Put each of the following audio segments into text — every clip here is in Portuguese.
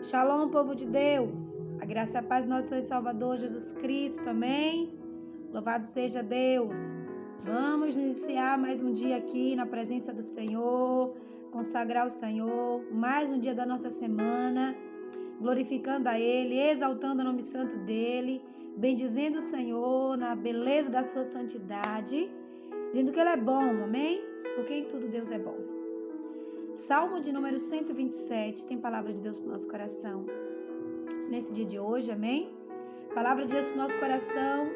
Shalom, povo de Deus. A graça e a paz do nosso Senhor e Salvador Jesus Cristo. Amém? Louvado seja Deus. Vamos iniciar mais um dia aqui na presença do Senhor, consagrar o Senhor, mais um dia da nossa semana, glorificando a Ele, exaltando o nome santo dEle, bendizendo o Senhor na beleza da sua santidade, dizendo que Ele é bom, amém? Porque em tudo Deus é bom. Salmo de número 127, tem palavra de Deus para o nosso coração. Nesse dia de hoje, amém? Palavra de Deus para o nosso coração.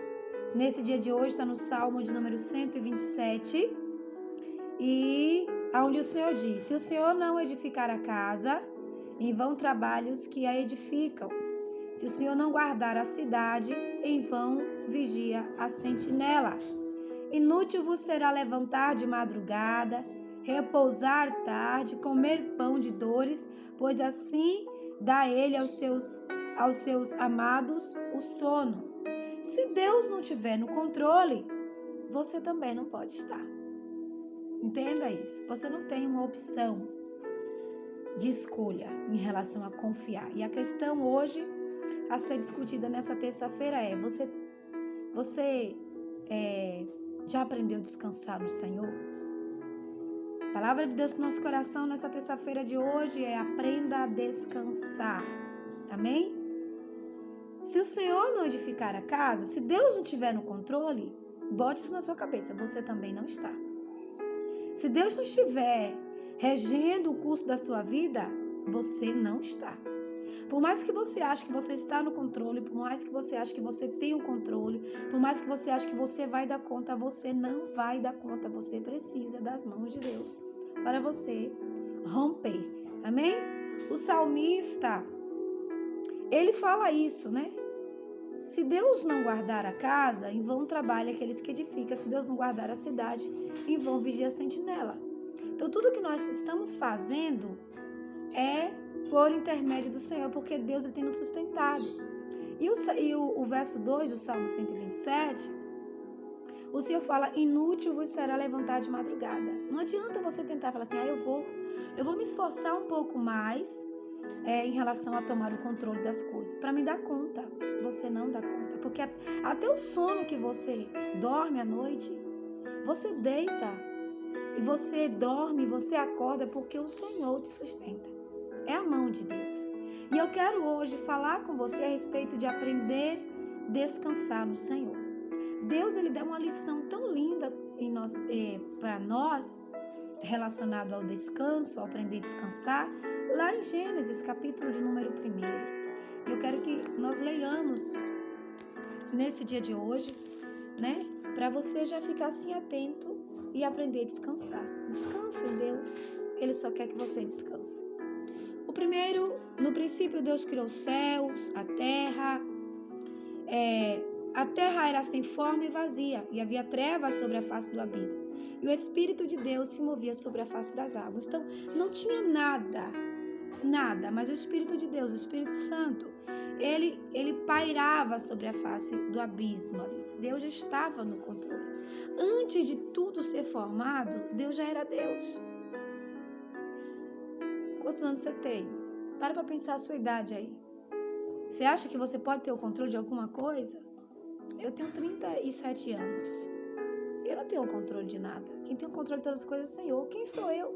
Nesse dia de hoje está no Salmo de número 127. E aonde o Senhor diz: se o Senhor não edificar a casa, em vão trabalhos que a edificam. Se o Senhor não guardar a cidade, em vão vigia a sentinela. Inútil vos será levantar de madrugada, repousar tarde, comer pão de dores, pois assim dá ele aos seus amados o sono. Se Deus não estiver no controle, você também não pode estar. Entenda isso. Você não tem uma opção de escolha em relação a confiar. E a questão hoje a ser discutida nessa terça-feira é: você já aprendeu a descansar no Senhor? A palavra de Deus para o nosso coração nessa terça-feira de hoje é: aprenda a descansar. Amém? Se o Senhor não edificar a casa, se Deus não estiver no controle, bote isso na sua cabeça, você também não está. Se Deus não estiver regendo o curso da sua vida, você não está. Por mais que você ache que você está no controle, por mais que você ache que você tem o controle, por mais que você ache que você vai dar conta, você não vai dar conta. Você precisa das mãos de Deus para você romper. Amém? O salmista, ele fala isso, né? Se Deus não guardar a casa, em vão trabalha aqueles que edificam. Se Deus não guardar a cidade, em vão vigia a sentinela. Então, tudo que nós estamos fazendo é por intermédio do Senhor, porque Deus tem nos sustentado. E o verso 2 do Salmo 127, o Senhor fala: inútil vos será levantar de madrugada. Não adianta você tentar falar assim: eu vou me esforçar um pouco mais em relação a tomar o controle das coisas, para me dar conta. Você não dá conta, porque até o sono que você dorme à noite, você deita e você dorme, você acorda porque o Senhor te sustenta. É a mão de Deus. E eu quero hoje falar com você a respeito de aprender a descansar no Senhor. Deus, ele dá uma lição tão linda para nós, relacionado ao descanso, ao aprender a descansar, lá em Gênesis, capítulo de número 1. Eu quero que nós leiamos nesse dia de hoje, né? Para você já ficar assim atento e aprender a descansar. Descanse em Deus, Ele só quer que você descanse. O primeiro, no princípio Deus criou os céus, a terra. A terra era sem forma e vazia, e havia trevas sobre a face do abismo. E o Espírito de Deus se movia sobre a face das águas. Então, não tinha nada, mas o Espírito de Deus, o Espírito Santo, ele pairava sobre a face do abismo ali. Deus já estava no controle. Antes de tudo ser formado, Deus já era Deus. Quantos anos você tem? Para pensar a sua idade aí. Você acha que você pode ter o controle de alguma coisa? Eu tenho 37 anos. Eu não tenho o controle de nada. Quem tem o controle de todas as coisas é o Senhor. Quem sou eu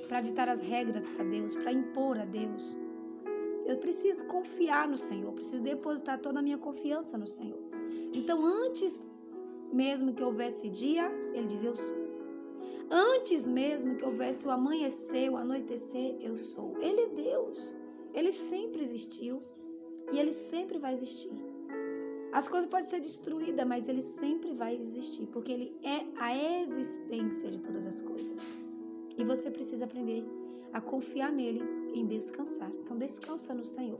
para ditar as regras para Deus, para impor a Deus? Eu preciso confiar no Senhor, preciso depositar toda a minha confiança no Senhor. Então, antes mesmo que houvesse dia, Ele diz: eu sou. Antes mesmo que houvesse o amanhecer, o anoitecer, eu sou. Ele é Deus. Ele sempre existiu e Ele sempre vai existir. As coisas podem ser destruídas, mas Ele sempre vai existir, porque Ele é a existência de todas as coisas. E você precisa aprender a confiar nele, em descansar. Então, descansa no Senhor.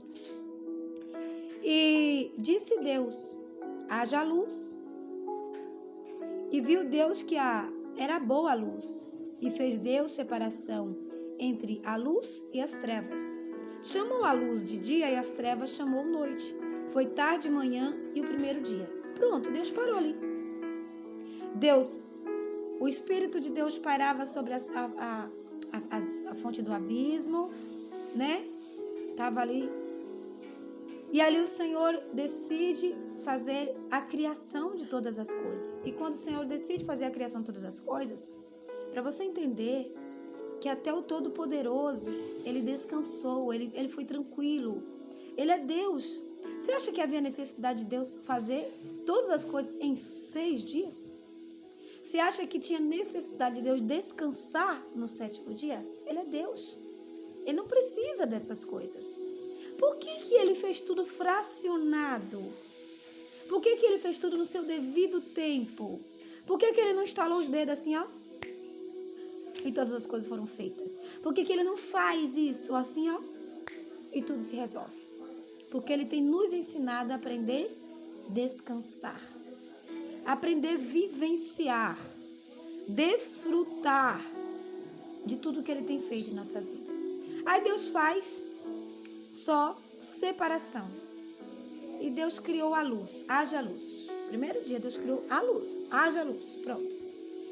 E disse Deus: haja luz. E viu Deus que era boa a luz. E fez Deus separação entre a luz e as trevas. Chamou a luz de dia e as trevas chamou noite. Foi tarde, manhã e o primeiro dia. Pronto, Deus parou ali. O Espírito de Deus pairava sobre a fonte do abismo, né? Estava ali. E ali o Senhor decide fazer a criação de todas as coisas. E quando o Senhor decide fazer a criação de todas as coisas, para você entender que até o Todo-Poderoso, ele descansou, ele foi tranquilo. Ele é Deus. Você acha que havia necessidade de Deus fazer todas as coisas em 6 dias? Você acha que tinha necessidade de Deus descansar no 7º dia? Ele é Deus. Ele não precisa dessas coisas. Por que ele fez tudo fracionado? Por que ele fez tudo no seu devido tempo? Por que ele não estalou os dedos assim, ó? E todas as coisas foram feitas. Por que ele não faz isso assim, ó? E tudo se resolve. Porque ele tem nos ensinado a aprender a descansar. Aprender a vivenciar. Desfrutar de tudo que ele tem feito em nossas vidas. Aí Deus faz só separação. E Deus criou a luz. Haja luz. Primeiro dia Deus criou a luz. Haja luz. Pronto.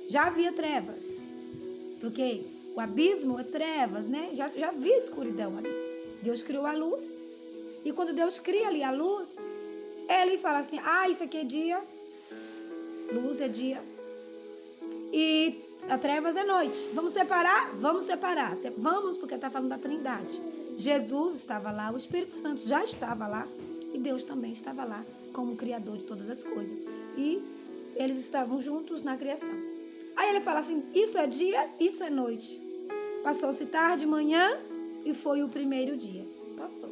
Já havia trevas. Porque o abismo é trevas, né? Já havia escuridão ali. Deus criou a luz. E quando Deus cria ali a luz, ele fala assim, isso aqui é dia. Luz é dia. E a trevas é noite. Vamos separar? Vamos separar. Vamos, porque está falando da Trindade. Jesus estava lá, o Espírito Santo já estava lá. E Deus também estava lá, como Criador de todas as coisas. E eles estavam juntos na criação. Aí ele fala assim, isso é dia, isso é noite. Passou-se tarde, manhã, e foi o primeiro dia. Passou.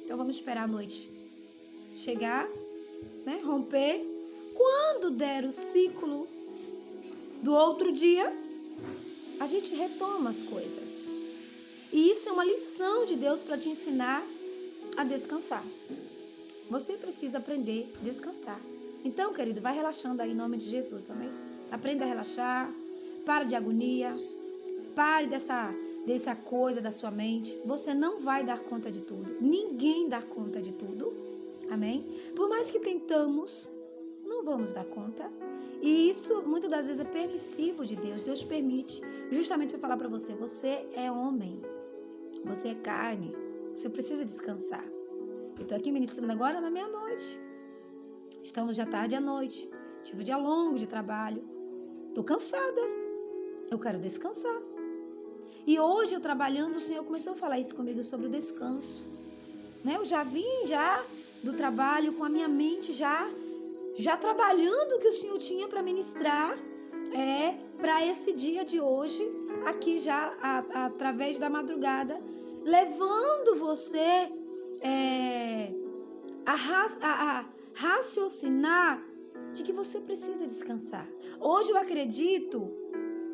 Então vamos esperar a noite chegar, né, romper. Quando der o ciclo do outro dia, a gente retoma as coisas. E isso é uma lição de Deus para te ensinar a descansar. Você precisa aprender a descansar. Então, querido, vai relaxando aí em nome de Jesus, amém? Aprenda a relaxar, para de agonia, pare dessa coisa da sua mente. Você não vai dar conta de tudo. Ninguém dá conta de tudo, amém? Por mais que tentamos, não vamos dar conta. E isso, muitas das vezes, é permissivo de Deus. Deus permite, justamente para falar para você, você é homem, você é carne, você precisa descansar. Eu estou aqui ministrando agora na meia-noite. Estamos já tarde à noite. Tive um dia longo de trabalho. Estou cansada. Eu quero descansar. E hoje, eu trabalhando, o Senhor começou a falar isso comigo sobre o descanso. Né? Eu já vim do trabalho com a minha mente já trabalhando o que o Senhor tinha para ministrar para esse dia de hoje, aqui já através da madrugada, levando você a raciocinar de que você precisa descansar. Hoje eu acredito,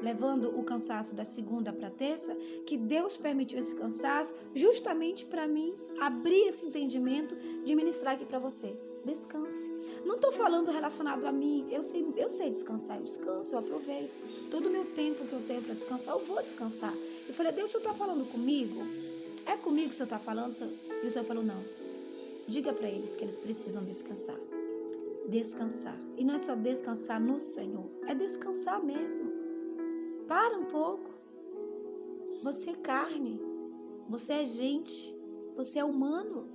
levando o cansaço da segunda para a terça, que Deus permitiu esse cansaço justamente para mim abrir esse entendimento de ministrar aqui para você. Descanse. Não estou falando relacionado a mim, eu sei descansar, eu descanso, eu aproveito. Todo o meu tempo que eu tenho para descansar, eu vou descansar. Eu falei, Deus, o Senhor está falando comigo? É comigo que o Senhor está falando? E o Senhor falou, não. Diga para eles que eles precisam descansar. Descansar. E não é só descansar no Senhor, é descansar mesmo. Para um pouco. Você é carne, você é gente, você é humano.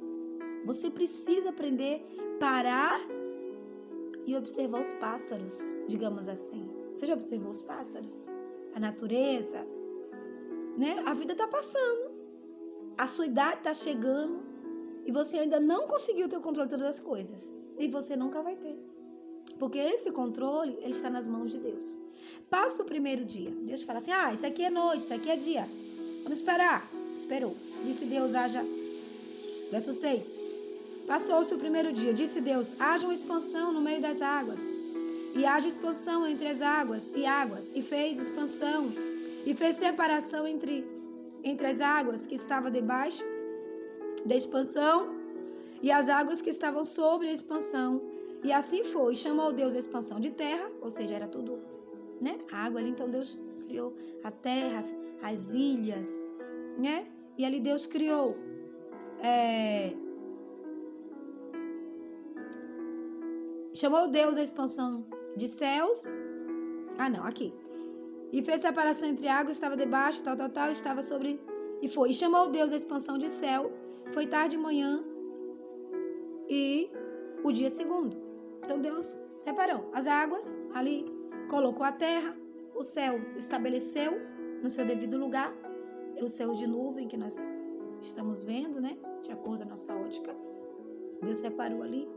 Você precisa aprender a parar e observar os pássaros, digamos assim. Você já observou os pássaros? A natureza, né? A vida está passando. A sua idade está chegando e você ainda não conseguiu ter o controle de todas as coisas. E você nunca vai ter. Porque esse controle, ele está nas mãos de Deus. Passa o primeiro dia. Deus fala assim, isso aqui é noite, isso aqui é dia. Vamos esperar. Esperou. Disse Deus, haja... Verso 6. Passou-se o primeiro dia. Disse Deus, haja uma expansão no meio das águas. E haja expansão entre as águas. E fez expansão. E fez separação entre as águas que estavam debaixo da expansão e as águas que estavam sobre a expansão. E assim foi. Chamou Deus a expansão de terra, ou seja, era tudo, né? Água ali. Então Deus criou a terra, as ilhas, né? E ali Deus criou chamou Deus a expansão de céus. Aqui. E fez separação entre águas, estava debaixo, tal, estava sobre... E foi. E chamou Deus a expansão de céu Foi tarde de manhã e o dia segundo. Então Deus separou as águas ali, colocou a terra, os céus estabeleceu no seu devido lugar. É o céu de nuvem que nós estamos vendo, né? De acordo com a nossa ótica. Deus separou ali.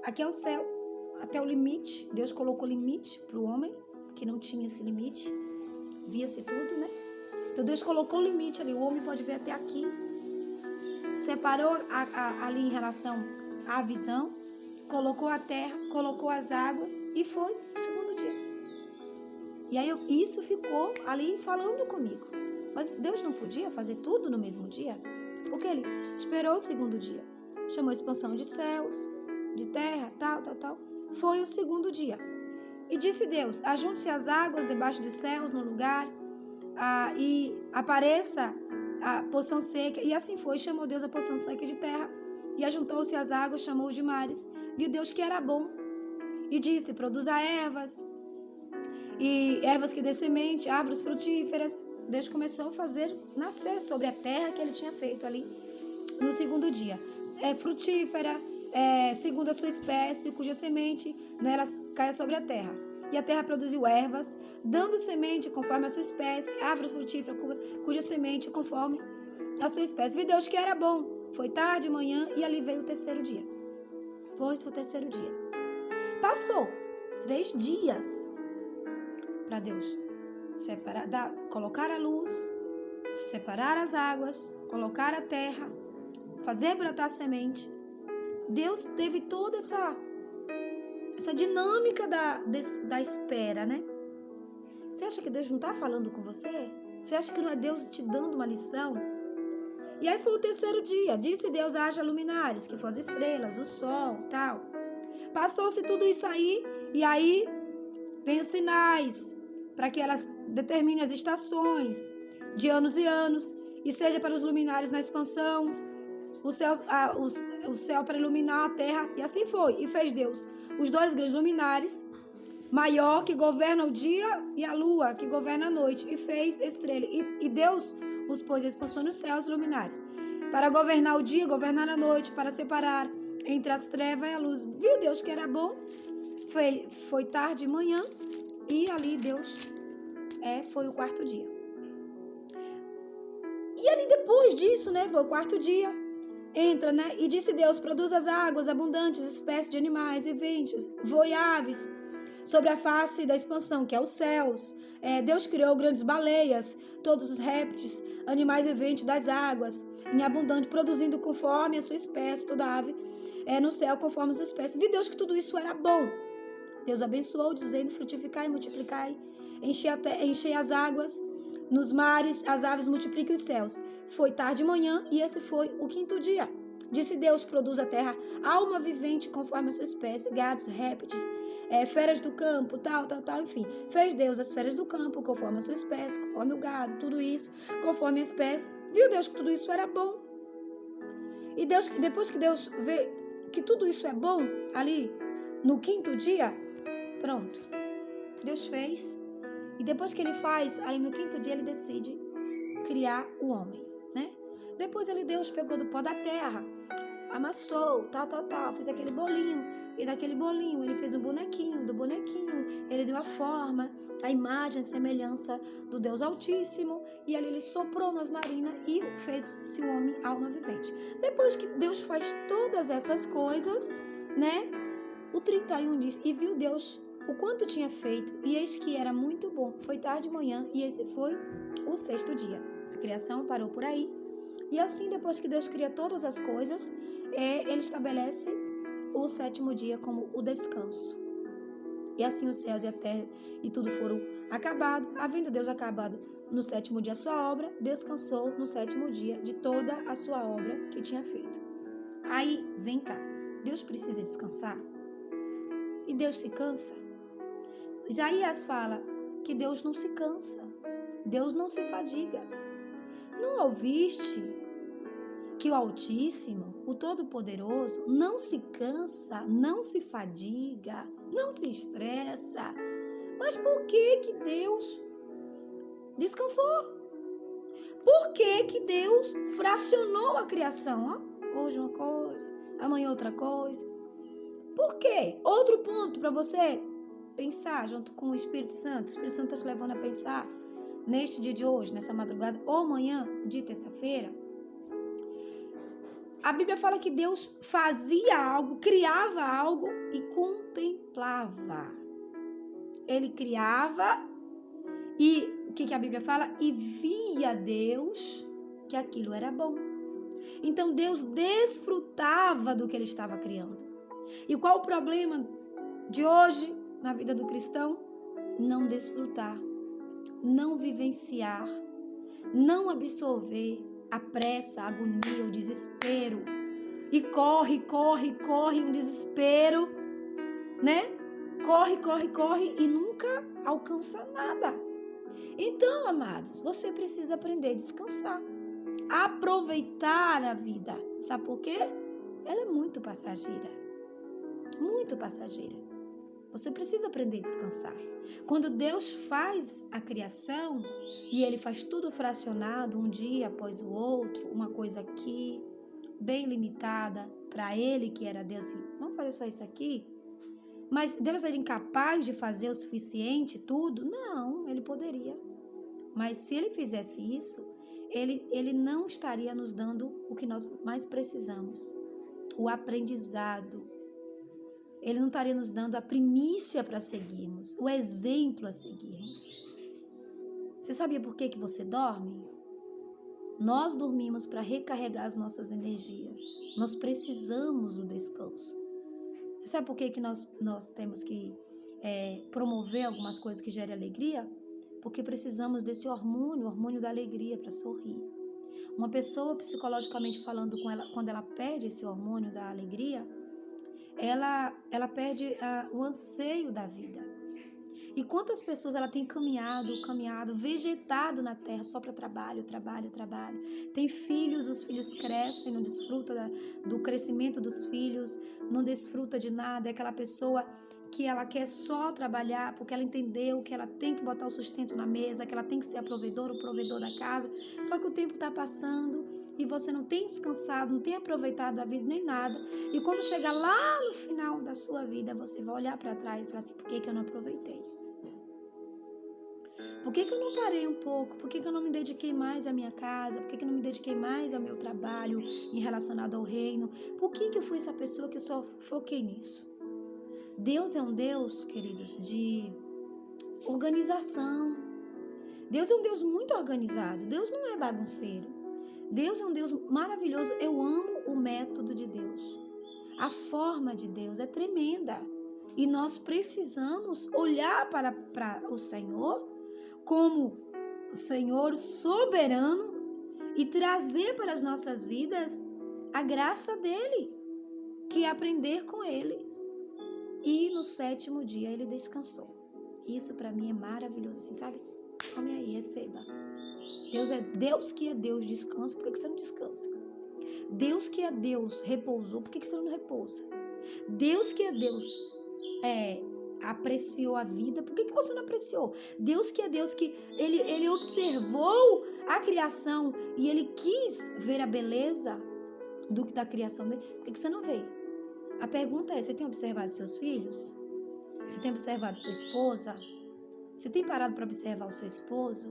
Aqui é o céu, até o limite. Deus colocou limite para o homem, que não tinha esse limite. Via-se tudo, né? Então Deus colocou o limite ali. O homem pode ver até aqui. Separou ali em relação à visão. Colocou a terra, colocou as águas e foi o segundo dia. E aí isso ficou ali falando comigo. Mas Deus não podia fazer tudo no mesmo dia? Porque ele esperou o segundo dia. Chamou expansão de céus, de terra, tal. Foi o segundo dia. E disse Deus, ajunte-se as águas debaixo dos céus no lugar e apareça a porção seca. E assim foi, chamou Deus a porção seca de terra. E ajuntou-se as águas, chamou de mares. Viu Deus que era bom. E disse, produza ervas, e ervas que dê semente, árvores frutíferas. Deus começou a fazer nascer sobre a terra que ele tinha feito ali no segundo dia. Frutífera, segundo a sua espécie, cuja semente nela caia sobre a terra. E a terra produziu ervas, dando semente conforme a sua espécie, árvores frutíferas, cuja semente conforme a sua espécie. Viu Deus que era bom. Foi tarde, manhã, e ali veio o terceiro dia. Foi o terceiro dia. Passou 3 dias para Deus separar, colocar a luz, separar as águas, colocar a terra, fazer brotar a semente. Deus teve toda essa dinâmica da espera, né? Você acha que Deus não está falando com você? Você acha que não é Deus te dando uma lição? E aí foi o terceiro dia. Disse Deus, haja luminares, que foram as estrelas, o sol, tal. Passou-se tudo isso aí, e aí vem os sinais, para que elas determinem as estações de anos e anos, e seja para os luminares na expansão, o céu para iluminar a terra, e assim foi. E fez Deus os 2 grandes luminares, maior que governa o dia e a lua que governa a noite, e fez estrela. E Deus os pôs a expansão nos céus luminares, para governar o dia, governar a noite, para separar entre as trevas e a luz. Viu Deus que era bom? Foi tarde e manhã, e ali Deus foi o 4º dia. E ali depois disso, né, foi o 4º dia. Entra, né, e disse Deus, produz as águas abundantes, espécies de animais viventes, voe aves sobre a face da expansão, que é os céus. Deus criou grandes baleias, todos os répteis, animais viventes das águas, em abundante, produzindo conforme a sua espécie, toda ave no céu conforme a sua espécie. Viu Deus que tudo isso era bom. Deus abençoou, dizendo, frutificai e multiplicai, enchei as águas, nos mares as aves multipliquem os céus. Foi tarde de manhã, e esse foi o 5º dia. Disse Deus, produz a terra alma vivente conforme a sua espécie, gados, répteis, feras do campo, tal, enfim. Fez Deus as feras do campo conforme a sua espécie, conforme o gado, tudo isso, conforme a espécie. Viu Deus que tudo isso era bom. E Deus, depois que Deus vê que tudo isso é bom, ali, no 5º dia, pronto. Deus fez. E depois que ele faz, ali no 5º dia, ele decide criar o homem, né? Depois Deus pegou do pó da terra, amassou, tal, fez aquele bolinho. E daquele bolinho ele fez um bonequinho, do bonequinho ele deu a forma, a imagem, a semelhança do Deus Altíssimo. E ali ele soprou nas narinas e fez-se o homem alma vivente. Depois que Deus faz todas essas coisas, né? O 31 diz, e viu Deus o quanto tinha feito, e eis que era muito bom. Foi tarde de manhã, e esse foi o 6º dia. A criação parou por aí. E assim, depois que Deus cria todas as coisas, ele estabelece o 7º dia como o descanso. E assim os céus e a terra e tudo foram acabados. Havendo Deus acabado no 7º dia a sua obra, descansou no 7º dia de toda a sua obra que tinha feito. Aí, vem cá, Deus precisa descansar? E Deus se cansa? Isaías fala que Deus não se cansa, Deus não se fadiga. Não ouviste que o Altíssimo, o Todo-Poderoso, não se cansa, não se fadiga, não se estressa? Mas por que Deus descansou? Por que que Deus fracionou a criação? Ó, hoje uma coisa, amanhã outra coisa. Por quê? Outro ponto para você pensar junto com o Espírito Santo. O Espírito Santo está te levando a pensar neste dia de hoje, nessa madrugada ou amanhã de terça-feira. A Bíblia fala que Deus fazia algo, criava algo e contemplava. Ele criava e o que a Bíblia fala? E via Deus que aquilo era bom. Então Deus desfrutava do que ele estava criando. E qual o problema de hoje na vida do cristão? Não desfrutar, não vivenciar, não absorver a pressa, a agonia, o desespero. E corre, um desespero, né? Corre e nunca alcança nada. Então, amados, você precisa aprender a descansar, aproveitar a vida. Sabe por quê? Ela é muito passageira. Muito passageira. Você precisa aprender a descansar. Quando Deus faz a criação e ele faz tudo fracionado, um dia após o outro, uma coisa aqui, bem limitada, para ele que era Deus, assim, vamos fazer só isso aqui? Mas Deus era incapaz de fazer o suficiente, tudo? Não, ele poderia. Mas se ele fizesse isso, ele não estaria nos dando o que nós mais precisamos, o aprendizado. Ele não estaria nos dando a primícia para seguirmos, o exemplo a seguirmos. Você sabia por que você dorme? Nós dormimos para recarregar as nossas energias. Nós precisamos do descanso. Você sabe por que nós temos que promover algumas coisas que gerem alegria? Porque precisamos desse hormônio, o hormônio da alegria, para sorrir. Uma pessoa, psicologicamente falando, quando ela perde esse hormônio da alegria, ela perde o anseio da vida. E quantas pessoas ela tem caminhado, vegetado na terra só para trabalho. Tem filhos, os filhos crescem, não desfruta do crescimento dos filhos, não desfruta de nada. É aquela pessoa que ela quer só trabalhar porque ela entendeu que ela tem que botar o sustento na mesa, que ela tem que ser o provedor da casa. Só que o tempo está passando e você não tem descansado, não tem aproveitado a vida nem nada. E quando chegar lá no final da sua vida, você vai olhar para trás e falar assim, por que eu não aproveitei? Por que eu não parei um pouco? Por que eu não me dediquei mais à minha casa? Por que eu não me dediquei mais ao meu trabalho em relacionado ao reino? Por que eu fui essa pessoa que só foquei nisso? Deus é um Deus, queridos, de organização. Deus é um Deus muito organizado. Deus não é bagunceiro. Deus é um Deus maravilhoso. Eu amo o método de Deus. A forma de Deus é tremenda. E nós precisamos olhar para o Senhor como o Senhor soberano e trazer para as nossas vidas a graça dele, que é aprender com ele. E no 7º dia ele descansou. Isso para mim é maravilhoso, assim, sabe? Come aí, receba. Deus que é Deus descansa, por que você não descansa? Deus que é Deus repousou, por que você não repousa? Deus que é Deus apreciou a vida, por que você não apreciou? Deus que é Deus que ele observou a criação e ele quis ver a beleza da criação dele, por que você não vê? A pergunta é, você tem observado seus filhos? Você tem observado sua esposa? Você tem parado para observar o seu esposo?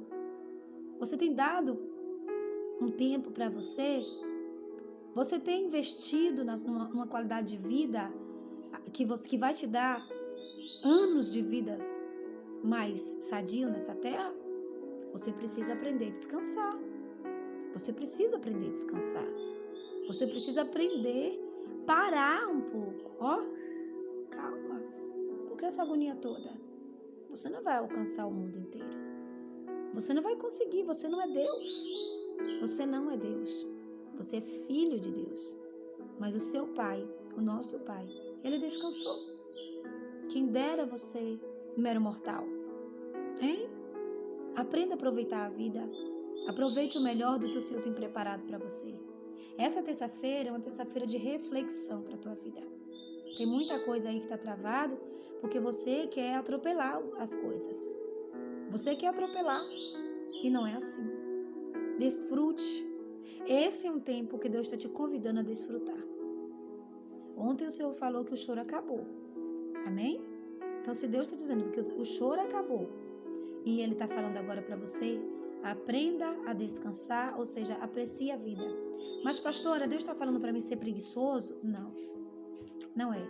Você tem dado um tempo para você? Você tem investido numa qualidade de vida que vai te dar anos de vidas mais sadio nessa terra? Você precisa aprender a descansar. Você precisa aprender a descansar. Você precisa aprender a parar um pouco. Ó, calma. Por que essa agonia toda? Você não vai alcançar o mundo inteiro. Você não vai conseguir. Você não é Deus. Você não é Deus. Você é filho de Deus. Mas o seu Pai, o nosso Pai, ele descansou. Quem dera você, mero mortal. Hein? Aprenda a aproveitar a vida. Aproveite o melhor do que o Senhor tem preparado para você. Essa terça-feira é uma terça-feira de reflexão para a tua vida. Tem muita coisa aí que está travado porque você quer atropelar as coisas. Você quer atropelar e não é assim. Desfrute. Esse é um tempo que Deus está te convidando a desfrutar. Ontem o Senhor falou que o choro acabou. Amém? Então, se Deus está dizendo que o choro acabou e Ele está falando agora para você, aprenda a descansar, ou seja, aprecie a vida. Mas, pastora, Deus está falando para mim ser preguiçoso? Não, não é.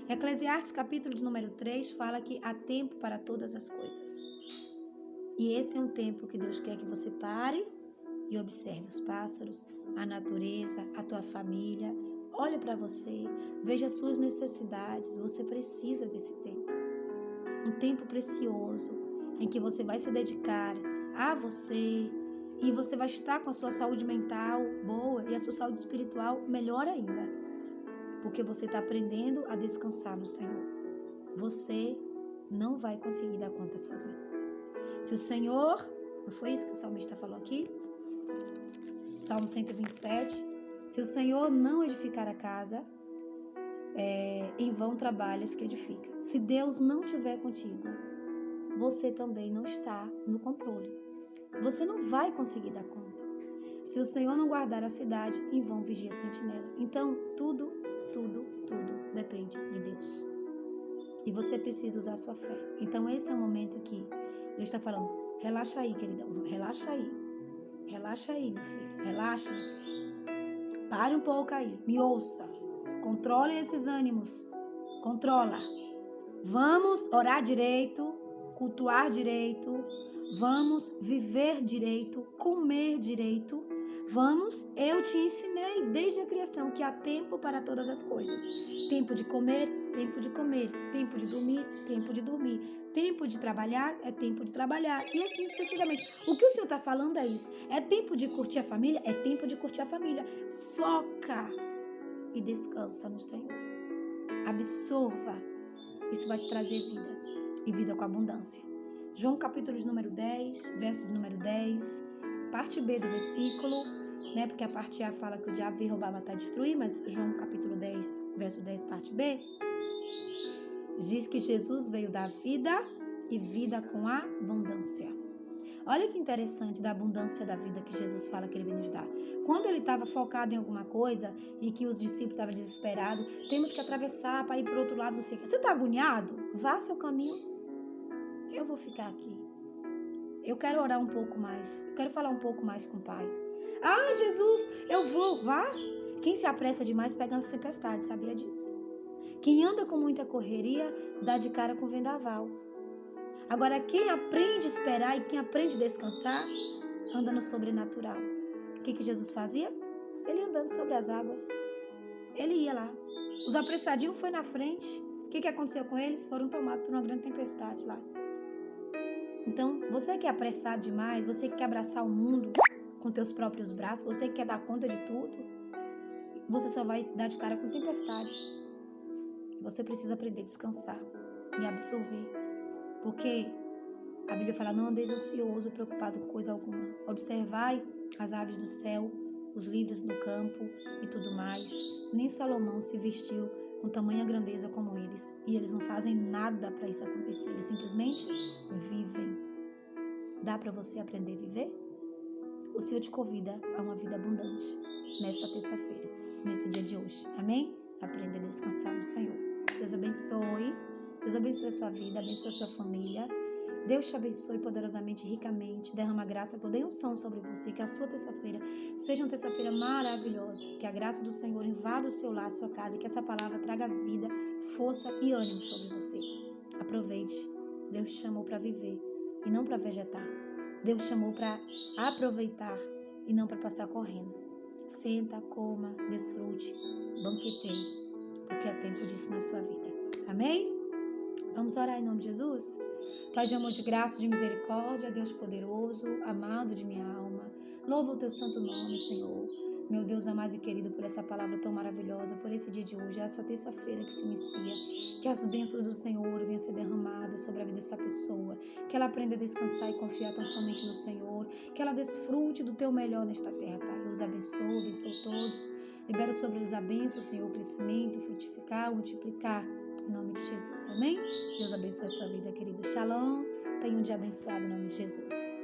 Eclesiastes, capítulo de número 3, fala que há tempo para todas as coisas. E esse é um tempo que Deus quer que você pare e observe os pássaros, a natureza, a tua família. Olhe para você, veja as suas necessidades. Você precisa desse tempo. Um tempo precioso em que você vai se dedicar a você e você vai estar com a sua saúde mental boa e a sua saúde espiritual melhor ainda. Porque você está aprendendo a descansar no Senhor. Você não vai conseguir dar conta sozinho. Se o Senhor, não foi isso que o salmista falou aqui? Salmo 127, se o Senhor não edificar a casa, em vão trabalhas que edifica. Se Deus não estiver contigo, você também não está no controle. Você não vai conseguir dar conta. Se o Senhor não guardar a cidade, em vão vigia a sentinela. Então, tudo depende de Deus. E você precisa usar a sua fé. Então, esse é o momento que Deus está falando, relaxa aí, queridão, relaxa aí. Relaxa aí, meu filho. Relaxa, meu filho. Pare um pouco aí. Me ouça. Controle esses ânimos. Controla. Vamos orar direito, cultuar direito. Vamos viver direito, comer direito. Vamos, eu te ensinei desde a criação que há tempo para todas as coisas. Tempo de comer, tempo de comer. Tempo de dormir, tempo de dormir. Tempo de trabalhar é tempo de trabalhar. E assim sucessivamente. O que o Senhor está falando é isso. É tempo de curtir a família? É tempo de curtir a família. Foca e descansa no Senhor. Absorva. Isso vai te trazer vida. E vida com abundância. João capítulo de número 10, verso de número 10. Parte B do versículo, né? Porque a parte A fala que o diabo veio roubar, matar e destruir. Mas João capítulo 10, verso 10, parte B. Diz que Jesus veio dar vida e vida com abundância. Olha que interessante da abundância da vida que Jesus fala que ele veio nos dar. Quando ele estava focado em alguma coisa e que os discípulos estavam desesperados, temos que atravessar para ir para o outro lado do ciclo. Você está agoniado? Vá seu caminho. Eu vou ficar aqui. Eu quero orar um pouco mais. Eu quero falar um pouco mais com o Pai. Ah, Jesus, eu vou. Vá. Quem se apressa demais pega as tempestades, sabia disso? Quem anda com muita correria, dá de cara com vendaval. Agora, quem aprende a esperar e quem aprende a descansar, anda no sobrenatural. O que Jesus fazia? Ele andando sobre as águas. Ele ia lá. Os apressadinhos foi na frente. O que aconteceu com eles? Foram tomados por uma grande tempestade lá. Então, você que é apressado demais, você que quer abraçar o mundo com teus próprios braços, você que quer dar conta de tudo, você só vai dar de cara com tempestade. Você precisa aprender a descansar e absorver. Porque a Bíblia fala, não andeis ansioso, preocupado com coisa alguma. Observai as aves do céu, os lírios no campo e tudo mais. Nem Salomão se vestiu com tamanha grandeza como eles. E eles não fazem nada para isso acontecer. Eles simplesmente vivem. Dá para você aprender a viver? O Senhor te convida a uma vida abundante nessa terça-feira, nesse dia de hoje. Amém? Aprenda a descansar no Senhor. Deus abençoe. Deus abençoe a sua vida, abençoe a sua família. Deus te abençoe poderosamente, ricamente. Derrama graça, poder e unção sobre você. Que a sua terça-feira seja uma terça-feira maravilhosa. Que a graça do Senhor invada o seu lar, a sua casa. E que essa palavra traga vida, força e ânimo sobre você. Aproveite. Deus te chamou para viver e não para vegetar. Deus te chamou para aproveitar e não para passar correndo. Senta, coma, desfrute, banqueteie. Porque é tempo disso na sua vida. Amém? Vamos orar em nome de Jesus? Pai de amor, de graça, de misericórdia, Deus poderoso, amado de minha alma, louva o teu santo nome, Senhor. Meu Deus amado e querido, por essa palavra tão maravilhosa, por esse dia de hoje, essa terça-feira que se inicia, que as bênçãos do Senhor venham ser derramadas sobre a vida dessa pessoa, que ela aprenda a descansar e confiar tão somente no Senhor, que ela desfrute do teu melhor nesta terra, Pai. Eu os abençoo todos, libero sobre eles a bênção, Senhor, o crescimento, frutificar, multiplicar. Em nome de Jesus, amém? Deus abençoe a sua vida, querido. Shalom. Tenha um dia abençoado em nome de Jesus.